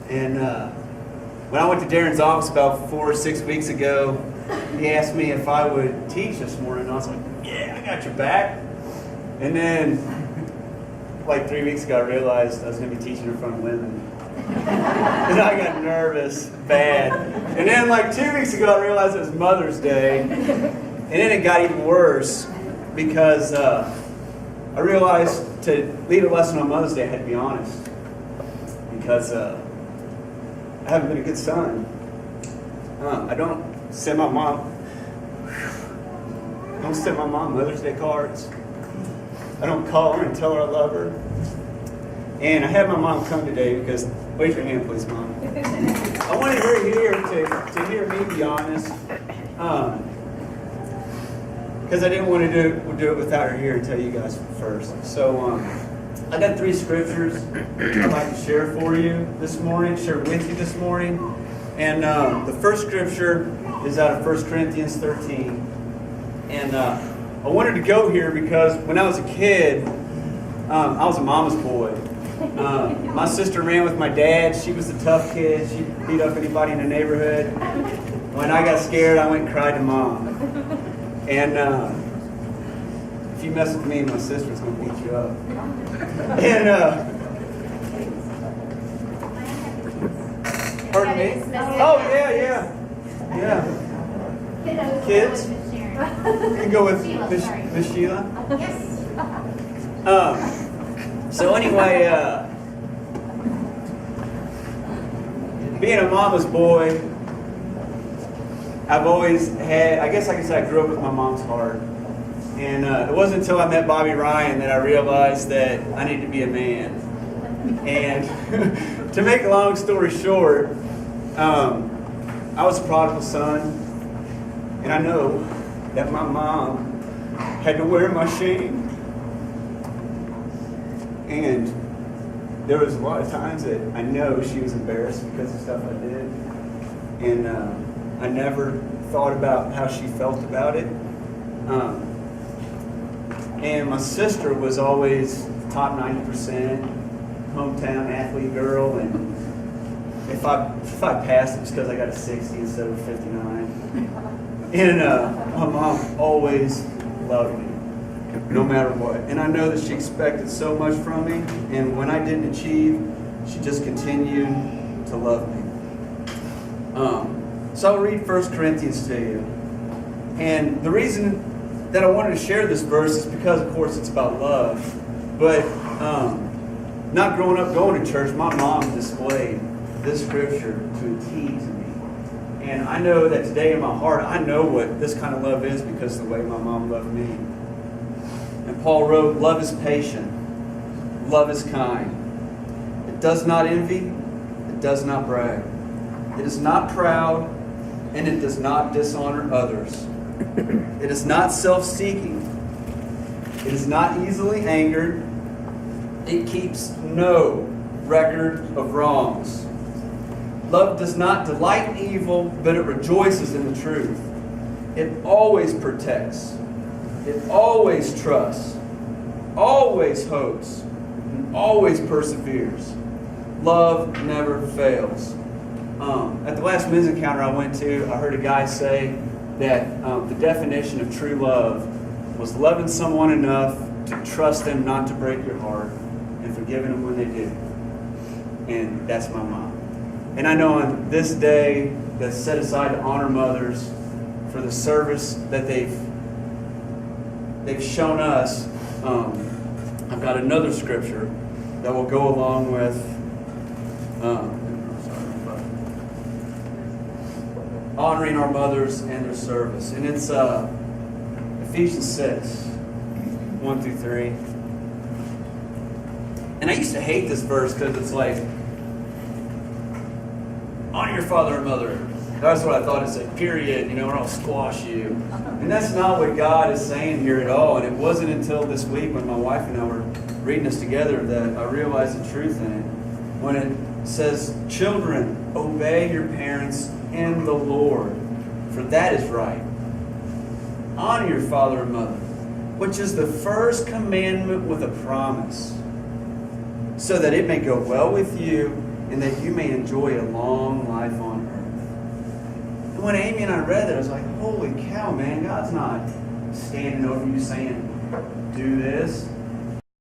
And when I went to Darren's office about 4 or 6 weeks ago, he asked me if I would teach this morning. And I was like, yeah, I got your back. And then, like 3 weeks ago, I realized I was going to be teaching in front of women. And I got nervous, bad. And then like 2 weeks ago, I realized it was Mother's Day. And then it got even worse because I realized to lead a lesson on Mother's Day, I had to be honest. Because I haven't been a good son. I don't send my mom Mother's Day cards. I don't call her and tell her I love her. And I had my mom come today because, wave your hand please, Mom. I wanted her here to hear me be honest. Because I didn't want to do it without her here and tell you guys first. So I got 3 scriptures I'd like to share for you this morning, share with you this morning. And the first scripture is out of 1 Corinthians 13. And I wanted to go here because when I was a kid, I was a mama's boy. My sister ran with my dad. She was the tough kid. She beat up anybody in the neighborhood. When I got scared, I went and cried to Mom. And if you mess with me, my sister's going to beat you up. And, pardon me? Oh, yeah. Kids? You can go with Miss Sheila? Yes. So anyway, being a mama's boy, I've always had, I guess I can say I grew up with my mom's heart. And it wasn't until I met Bobby Ryan that I realized that I need to be a man. And to make a long story short, I was a prodigal son. And I know that my mom had to wear my shame. And there was a lot of times that I know she was embarrassed because of stuff I did. And I never thought about how she felt about it. And my sister was always top 90%, hometown athlete girl. And if I passed, it was because I got a 60 instead of a 59. And my mom always loved me, no matter what. And I know that she expected so much from me. And when I didn't achieve, she just continued to love me. So I'll read 1 Corinthians to you. And the reason that I wanted to share this verse is because, of course, it's about love. But not growing up going to church, my mom displayed this scripture to a T to me. And I know that today in my heart, I know what this kind of love is because of the way my mom loved me. And Paul wrote, love is patient. Love is kind. It does not envy. It does not brag. It is not proud. And it does not dishonor others. It is not self-seeking. It is not easily angered. It keeps no record of wrongs. Love does not delight in evil, but it rejoices in the truth. It always protects. It always trusts. Always hopes. And always perseveres. Love never fails. At the last men's encounter I went to, I heard a guy say that the definition of true love was loving someone enough to trust them not to break your heart and forgiving them when they do. And that's my mom. And I know on this day that's set aside to honor mothers for the service that they've shown us, I've got another scripture that will go along with honoring our mothers and their service. And it's Ephesians 6, 1 through 3. And I used to hate this verse because it's like, honor your father and mother. That's what I thought it said, period, or I'll squash you. And that's not what God is saying here at all. And it wasn't until this week when my wife and I were reading this together that I realized the truth in it. When it says, children, obey your parents in the Lord, for that is right. Honor your father and mother, which is the first commandment with a promise, so that it may go well with you and that you may enjoy a long life on earth. And when Amy and I read that, I was like, holy cow, man, God's not standing over you saying, do this,